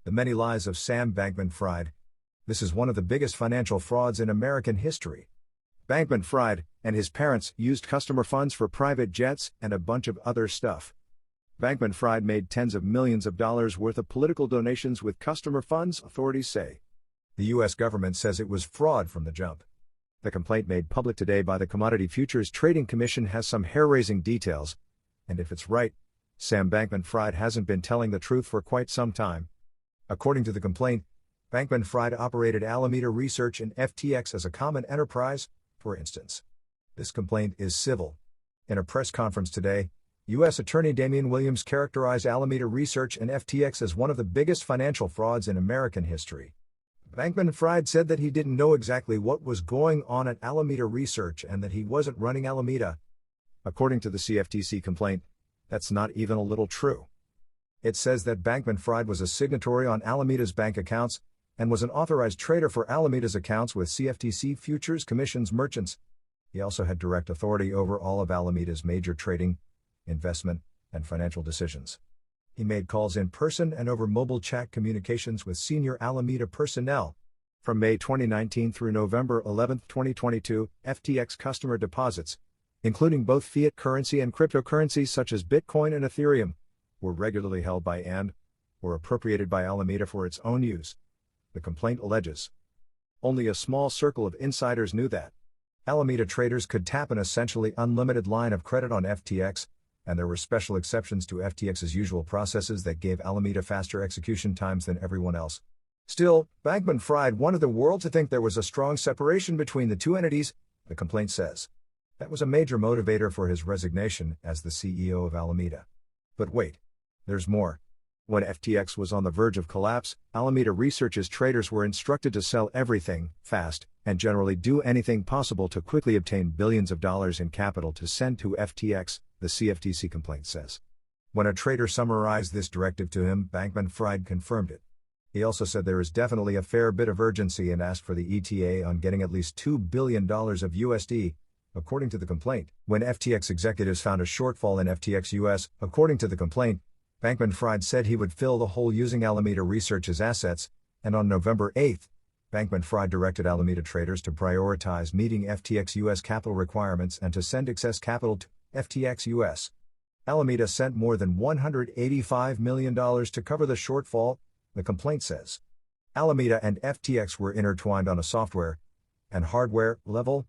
The many lies of Sam Bankman-Fried. This is one of the biggest financial frauds in American history. Bankman-Fried and his parents used customer funds for private jets and a bunch of other stuff. Bankman-Fried made tens of millions of dollars worth of political donations with customer funds, authorities say. The U.S. government says it was fraud from the jump. The complaint made public today by the Commodity Futures Trading Commission has some hair-raising details, and if it's right, Sam Bankman-Fried hasn't been telling the truth for quite some time. According to the complaint, Bankman-Fried operated Alameda Research and FTX as a common enterprise, for instance. This complaint is civil. In a press conference today, U.S. Attorney Damian Williams characterized Alameda Research and FTX as one of the biggest financial frauds in American history. Bankman-Fried said that he didn't know exactly what was going on at Alameda Research and that he wasn't running Alameda. According to the CFTC complaint, that's not even a little true. It says that Bankman-Fried was a signatory on Alameda's bank accounts and was an authorized trader for Alameda's accounts with CFTC Futures Commission's merchants. He also had direct authority over all of Alameda's major trading, investment, and financial decisions. He made calls in person and over mobile chat communications with senior Alameda personnel. From May 2019 through November 11, 2022, FTX customer deposits, including both fiat currency and cryptocurrencies such as Bitcoin and Ethereum, were regularly held by and or appropriated by Alameda for its own use. The complaint alleges. Only a small circle of insiders knew that. Alameda traders could tap an essentially unlimited line of credit on FTX, and there were special exceptions to FTX's usual processes that gave Alameda faster execution times than everyone else. Still, Bankman-Fried wanted the world to think there was a strong separation between the two entities, the complaint says. That was a major motivator for his resignation as the CEO of Alameda. But wait. There's more. When FTX was on the verge of collapse, Alameda Research's traders were instructed to sell everything, fast, and generally do anything possible to quickly obtain billions of dollars in capital to send to FTX, the CFTC complaint says. When a trader summarized this directive to him, Bankman-Fried confirmed it. He also said there is definitely a fair bit of urgency and asked for the ETA on getting at least $2 billion of USD, according to the complaint. When FTX executives found a shortfall in FTX US, according to the complaint, Bankman-Fried said he would fill the hole using Alameda Research's assets, and on November 8, Bankman-Fried directed Alameda traders to prioritize meeting FTX US capital requirements and to send excess capital to FTX US. Alameda sent more than $185 million to cover the shortfall, the complaint says. Alameda and FTX were intertwined on a software and hardware level.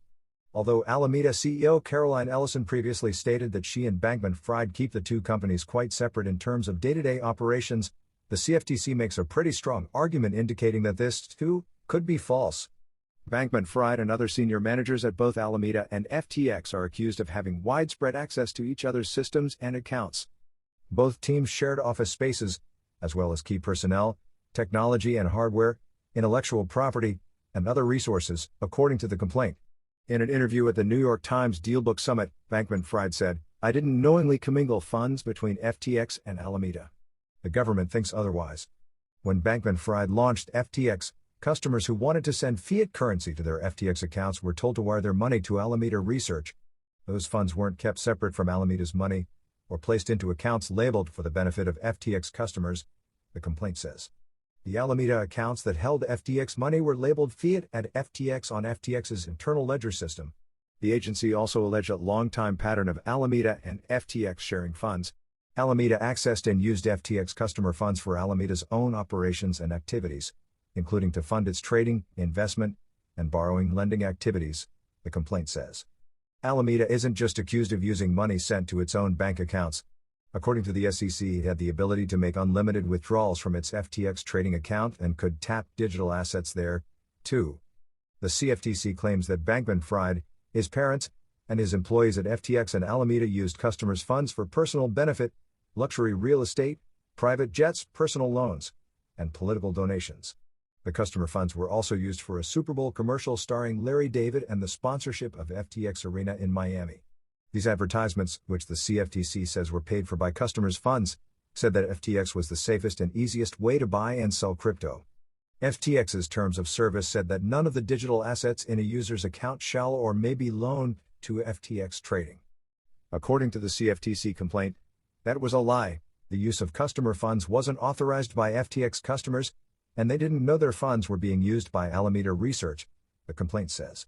Although Alameda CEO Caroline Ellison previously stated that she and Bankman-Fried keep the two companies quite separate in terms of day-to-day operations, the CFTC makes a pretty strong argument indicating that this, too, could be false. Bankman-Fried and other senior managers at both Alameda and FTX are accused of having widespread access to each other's systems and accounts. Both teams shared office spaces, as well as key personnel, technology and hardware, intellectual property, and other resources, according to the complaint. In an interview at the New York Times Dealbook Summit, Bankman-Fried said, "I didn't knowingly commingle funds between FTX and Alameda. The government thinks otherwise." When Bankman-Fried launched FTX, customers who wanted to send fiat currency to their FTX accounts were told to wire their money to Alameda Research. Those funds weren't kept separate from Alameda's money, or placed into accounts labeled for the benefit of FTX customers, the complaint says. The Alameda accounts that held FTX money were labeled fiat at FTX on FTX's internal ledger system. The agency also alleged a long-time pattern of Alameda and FTX sharing funds. Alameda accessed and used FTX customer funds for Alameda's own operations and activities, including to fund its trading, investment, and borrowing lending activities, the complaint says. Alameda isn't just accused of using money sent to its own bank accounts. According to the SEC, it had the ability to make unlimited withdrawals from its FTX trading account and could tap digital assets there, too. The CFTC claims that Bankman-Fried, his parents, and his employees at FTX and Alameda used customers' funds for personal benefit, luxury real estate, private jets, personal loans, and political donations. The customer funds were also used for a Super Bowl commercial starring Larry David and the sponsorship of FTX Arena in Miami. These advertisements, which the CFTC says were paid for by customers' funds, said that FTX was the safest and easiest way to buy and sell crypto. FTX's terms of service said that none of the digital assets in a user's account shall or may be loaned to FTX trading. According to the CFTC complaint, that was a lie. The use of customer funds wasn't authorized by FTX customers, and they didn't know their funds were being used by Alameda Research, the complaint says.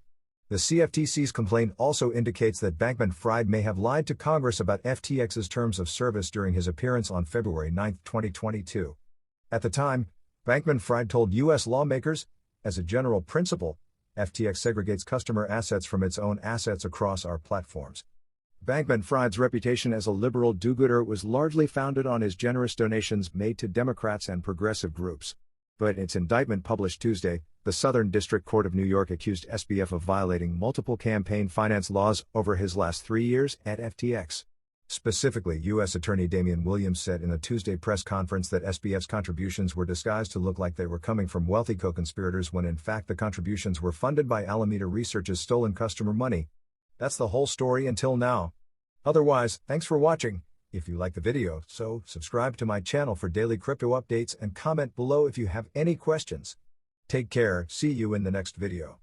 The CFTC's complaint also indicates that Bankman-Fried may have lied to Congress about FTX's terms of service during his appearance on February 9, 2022. At the time, Bankman-Fried told U.S. lawmakers, as a general principle, FTX segregates customer assets from its own assets across our platforms. Bankman-Fried's reputation as a liberal do-gooder was largely founded on his generous donations made to Democrats and progressive groups. But in its indictment published Tuesday, the Southern District Court of New York accused SBF of violating multiple campaign finance laws over his last 3 years at FTX. Specifically, U.S. Attorney Damian Williams said in a Tuesday press conference that SBF's contributions were disguised to look like they were coming from wealthy co-conspirators when in fact the contributions were funded by Alameda Research's stolen customer money. That's the whole story until now. Otherwise, thanks for watching. If you like the video, so subscribe to my channel for daily crypto updates and comment below if you have any questions. Take care, see you in the next video.